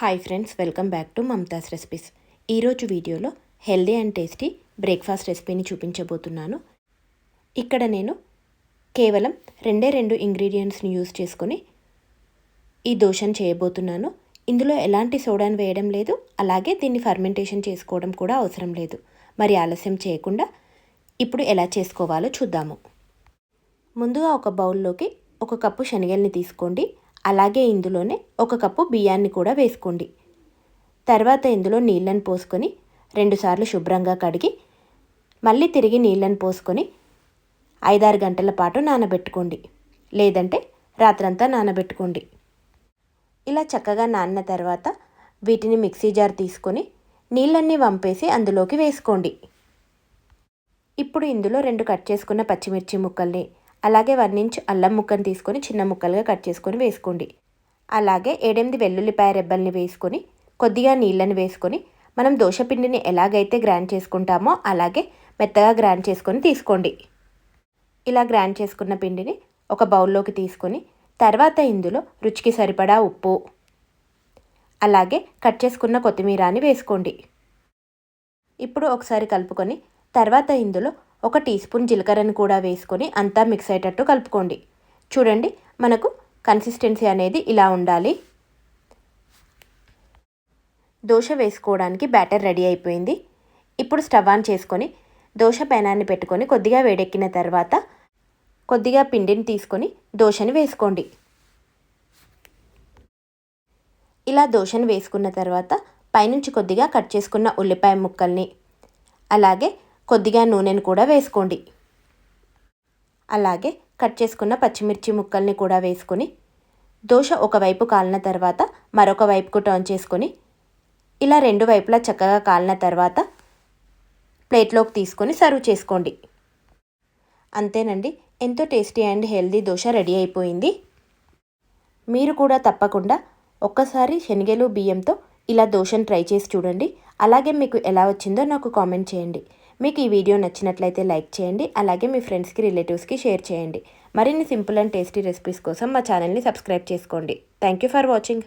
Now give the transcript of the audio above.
Hi friends, welcome back to Mamata's recipes. ఈరోజు వీడియోలో healthy and tasty breakfast రెసిపీని చూపించబోతున్నాను. ఇక్కడ నేను కేవలం రెండు ఇంగ్రీడియంట్స్ని యూజ్ చేసుకొని ఈ దోశను చేయబోతున్నాను. ఇందులో ఎలాంటి సోడాను వేయడం లేదు, అలాగే దీన్ని ఫర్మెంటేషన్ చేసుకోవడం కూడా అవసరం లేదు. మరి ఆలస్యం చేయకుండా ఇప్పుడు ఎలా చేసుకోవాలో చూద్దాము. ముందుగా ఒక బౌల్లోకి 1 కప్పు శనగల్ని తీసుకోండి. అలాగే ఇందులోనే 1 కప్పు బియ్యాన్ని కూడా వేసుకోండి. తర్వాత ఇందులో నీళ్ళని పోసుకొని 2 సార్లు శుభ్రంగా కడిగి మళ్ళీ తిరిగి నీళ్ళని పోసుకొని 5-6 గంటల పాటు నానబెట్టుకోండి, లేదంటే రాత్రంతా నానబెట్టుకోండి. ఇలా చక్కగా నానిన తర్వాత వీటిని మిక్సీ జార్ తీసుకొని నీళ్ళన్నీ వంపేసి అందులోకి వేసుకోండి. ఇప్పుడు ఇందులో 2 కట్ చేసుకున్న పచ్చిమిర్చి ముక్కల్ని, అలాగే 1 ఇంచ్ అల్లం ముక్కను తీసుకొని చిన్న ముక్కలుగా కట్ చేసుకొని వేసుకోండి. అలాగే 7-8 వెల్లుల్లిపాయ రెబ్బల్ని వేసుకొని కొద్దిగా నీళ్ళని వేసుకొని మనం దోశపిండిని ఎలాగైతే గ్రైండ్ చేసుకుంటామో అలాగే మెత్తగా గ్రైండ్ చేసుకొని తీసుకోండి. ఇలా గ్రైండ్ చేసుకున్న పిండిని ఒక బౌల్లోకి తీసుకొని తర్వాత ఇందులో రుచికి సరిపడా ఉప్పు, అలాగే కట్ చేసుకున్న కొత్తిమీరని వేసుకోండి. ఇప్పుడు ఒకసారి కలుపుకొని తర్వాత ఇందులో 1 టీ స్పూన్ జీలకర్రను కూడా వేసుకొని అంతా మిక్స్ అయ్యేటట్టు కలుపుకోండి. చూడండి, మనకు కన్సిస్టెన్సీ అనేది ఇలా ఉండాలి. దోశ వేసుకోవడానికి బ్యాటర్ రెడీ అయిపోయింది. ఇప్పుడు స్టవ్ ఆన్ చేసుకొని దోశ పెనాన్ని పెట్టుకొని కొద్దిగా వేడెక్కిన తర్వాత కొద్దిగా పిండిని తీసుకొని దోశని వేసుకోండి. ఇలా దోశను వేసుకున్న తర్వాత పైనుంచి కొద్దిగా కట్ చేసుకున్న ఉల్లిపాయ ముక్కల్ని, అలాగే కొద్దిగా నూనెను కూడా వేసుకోండి. అలాగే కట్ చేసుకున్న పచ్చిమిర్చి ముక్కల్ని కూడా వేసుకొని దోశ ఒకవైపు కాలిన తర్వాత మరొక వైపుకు టర్న్ చేసుకొని ఇలా 2 వైపులా చక్కగా కాలిన తర్వాత ప్లేట్లోకి తీసుకొని సర్వ్ చేసుకోండి. అంతేనండి, ఎంతో tasty and healthy dosa ready అయిపోయింది. మీరు కూడా తప్పకుండా ఒక్కసారి శనగలు బియ్యంతో ఇలా దోశను ట్రై చేసి చూడండి. అలాగే మీకు ఎలా వచ్చిందో నాకు కామెంట్ చేయండి. మీకు ఈ వీడియో నచ్చినట్లయితే లైక్ చేయండి, అలాగే మీ ఫ్రెండ్స్కి, రిలేటివ్స్కి షేర్ చేయండి. మరిన్ని సింపుల్ అండ్ టేస్టీ రెసిపీస్ కోసం మా ఛానల్ని సబ్స్క్రైబ్ చేసుకోండి. Thank you for watching.